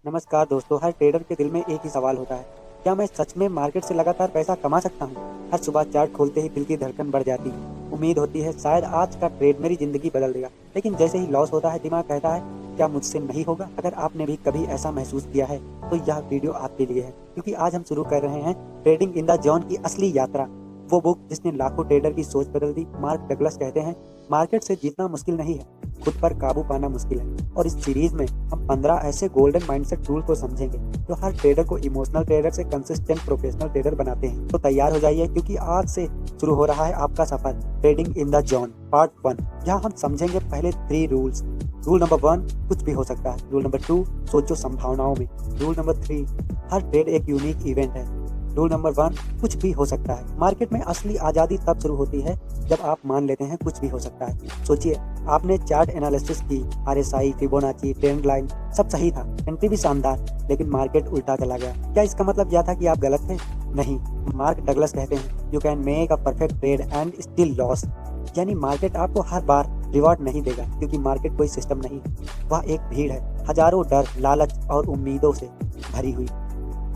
नमस्कार दोस्तों। हर ट्रेडर के दिल में एक ही सवाल होता है, क्या मैं सच में मार्केट से लगातार पैसा कमा सकता हूँ। हर सुबह चार्ट खोलते ही दिल की धड़कन बढ़ जाती है। उम्मीद होती है शायद आज का ट्रेड मेरी जिंदगी बदल देगा, लेकिन जैसे ही लॉस होता है दिमाग कहता है क्या मुझसे नहीं होगा। अगर आपने भी कभी ऐसा महसूस किया है तो यह वीडियो आपके लिए है, क्योंकि आज हम शुरू कर रहे हैं ट्रेडिंग इन द जॉन की असली यात्रा। वो बुक जिसने लाखों ट्रेडर की सोच बदल दी। मार्क डगलस कहते हैं मार्केट से जीतना मुश्किल नहीं है, खुद पर काबू पाना मुश्किल है। और इस सीरीज में हम 15 ऐसे गोल्डन माइंडसेट रूल को समझेंगे जो हर ट्रेडर को इमोशनल ट्रेडर से कंसिस्टेंट प्रोफेशनल ट्रेडर बनाते हैं। तो तैयार हो जाइए, क्योंकि आज से शुरू हो रहा है आपका सफर trading in the zone part 1। यहाँ हम समझेंगे पहले 3 रूल्स। रूल नंबर 1, कुछ भी हो सकता है। रूल नंबर 2, सोचो संभावनाओं में। रूल नंबर 3, हर ट्रेड एक यूनिक इवेंट है। रूल नंबर 1, कुछ भी हो सकता है। मार्केट में असली आज़ादी तब शुरू होती है जब आप मान लेते हैं कुछ भी हो सकता है। सोचिए, आपने चार्ट एनालिसिस की, आरएसआई, फिबोनाची, ट्रेंड लाइन सब सही था, एंट्री भी शानदार, लेकिन मार्केट उल्टा चला गया। क्या इसका मतलब यह था कि आप गलत थे? नहीं। मार्क डगलस कहते हैं you can make a perfect trade and still loss. यानी मार्केट आपको हर बार रिवॉर्ड नहीं देगा, क्योंकि मार्केट कोई सिस्टम नहीं, वह एक भीड़ है, हजारों डर, लालच और उम्मीदों से भरी हुई।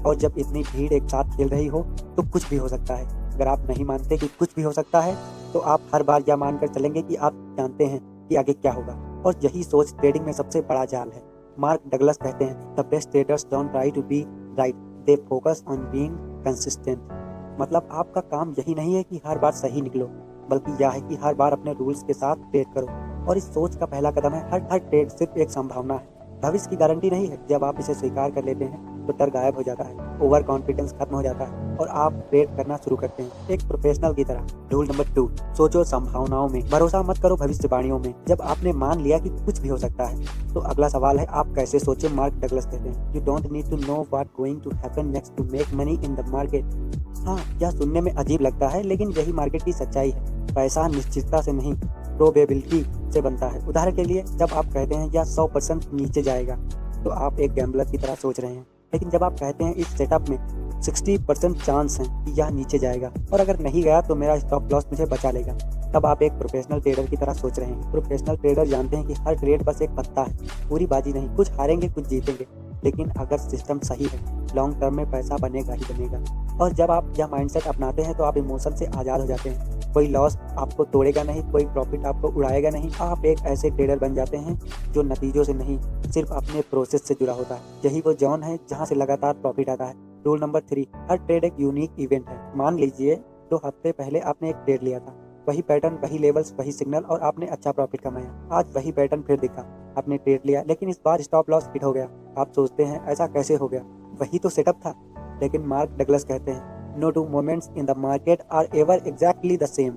और जब इतनी भीड़ एक साथ खेल रही हो तो कुछ भी हो सकता है। अगर आप नहीं मानते कि कुछ भी हो सकता है तो आप हर बार यह मानकर चलेंगे कि आप जानते हैं कि आगे क्या होगा। और यही सोच ट्रेडिंग में सबसे बड़ा जाल है। मार्क डगलस कहते हैं the best traders don't try to be right, they focus on being consistent. मतलब आपका काम यही नहीं है कि हर बार सही निकलो, बल्कि यह है कि हर बार अपने रूल्स के साथ ट्रेड करो। और इस सोच का पहला कदम है हर ट्रेड सिर्फ एक संभावना है, भविष्य की गारंटी नहीं है। जब आप इसे स्वीकार कर लेते हैं तो डर गायब हो जाता है, ओवर कॉन्फिडेंस खत्म हो जाता है और आप ट्रेड करना शुरू करते हैं एक प्रोफेशनल की तरह। रूल नंबर 2, सोचो संभावनाओं में, भरोसा मत करो भविष्यवाणियों में। जब आपने मान लिया कि कुछ भी हो सकता है तो अगला सवाल है आप कैसे सोचे। मार्क डगलस कहते हैं you don't need to know what going to happen next to make money in the market. हाँ, यह सुनने में अजीब लगता है, लेकिन यही मार्केट की सच्चाई है। पैसा निश्चितता से नहीं, प्रोबेबिलिटी से बनता है। उदाहरण के लिए, जब आप कहते हैं यह 100% नीचे जाएगा तो आप एक गैम्बलर की तरह सोच रहे हैं। लेकिन जब आप कहते हैं इस सेटअप में 60% चांस है कि यह नीचे जाएगा और अगर नहीं गया तो मेरा स्टॉप लॉस मुझे बचा लेगा, तब आप एक प्रोफेशनल ट्रेडर की तरह सोच रहे हैं। प्रोफेशनल ट्रेडर जानते हैं कि हर ट्रेड बस एक पत्ता है, पूरी बाजी नहीं। कुछ हारेंगे, कुछ जीतेंगे, लेकिन अगर सिस्टम सही है लॉन्ग टर्म में पैसा बनेगा ही बनेगा। और जब आप यह माइंडसेट अपनाते हैं तो आप इमोशन से आज़ाद हो जाते हैं। कोई लॉस आपको तोड़ेगा नहीं, कोई प्रॉफिट आपको उड़ाएगा नहीं। आप एक ऐसे ट्रेडर बन जाते हैं जो नतीजों से नहीं, सिर्फ अपने प्रोसेस से जुड़ा होता है। यही वो जॉन है जहाँ से लगातार प्रॉफिट आता है। रूल नंबर 3, हर ट्रेड एक यूनिक इवेंट है। मान लीजिए 2 हफ्ते पहले आपने एक ट्रेड लिया था, वही पैटर्न, वही लेवल्स, वही सिग्नल, और आपने अच्छा प्रॉफिट कमाया। आज वही पैटर्न फिर दिखा, आपने ट्रेड लिया, लेकिन इस बार स्टॉप लॉस हिट हो गया। आप सोचते हैं ऐसा कैसे हो गया, वही तो सेटअप था। लेकिन मार्क डगलस कहते हैं no two moments in the market are ever exactly the same.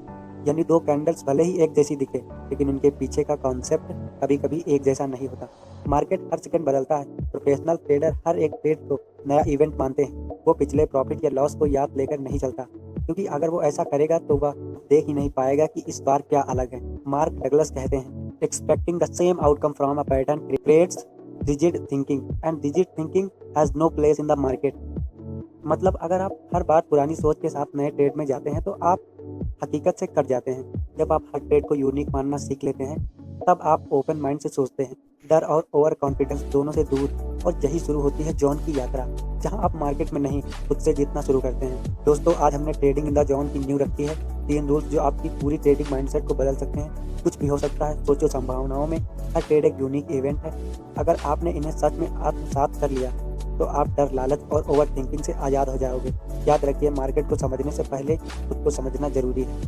यानी 2 कैंडल्स भले ही एक जैसी दिखे, लेकिन उनके पीछे का कॉन्सेप्ट कभी कभी एक जैसा नहीं होता। मार्केट हर सेकंड बदलता है। प्रोफेशनल ट्रेडर हर एक ट्रेड को नया इवेंट मानते हैं। वो पिछले प्रॉफिट या लॉस को याद लेकर नहीं चलता, क्योंकि अगर वो ऐसा करेगा तो वह देख ही नहीं पाएगा कि इस बार क्या अलग है। मार्क डगलस कहते हैं expecting the same outcome from a pattern creates rigid thinking and rigid thinking has no place in the market. मतलब अगर आप हर बार पुरानी सोच के साथ नए ट्रेड में जाते हैं तो आप हकीकत से कट जाते हैं। जब आप हर ट्रेड को यूनिक मानना सीख लेते हैं तब आप ओपन माइंड से सोचते हैं, डर और ओवर कॉन्फिडेंस दोनों से दूर। और यही शुरू होती है जॉन की यात्रा, जहां आप मार्केट में नहीं, खुद से जीतना शुरू करते हैं। दोस्तों, आज हमने ट्रेडिंग इन द जॉन की नींव रखी है। 3 रूल्स जो आपकी पूरी ट्रेडिंग माइंडसेट को बदल सकते हैं। कुछ भी हो सकता है, सोचो संभावनाओं में, हर ट्रेड एक यूनिक इवेंट है। अगर आपने इन्हें सच में आत्मसात कर लिया तो आप डर, लालच और ओवर थिंकिंग से आज़ाद हो जाओगे। याद रखिए, मार्केट को समझने से पहले खुद को समझना जरूरी है।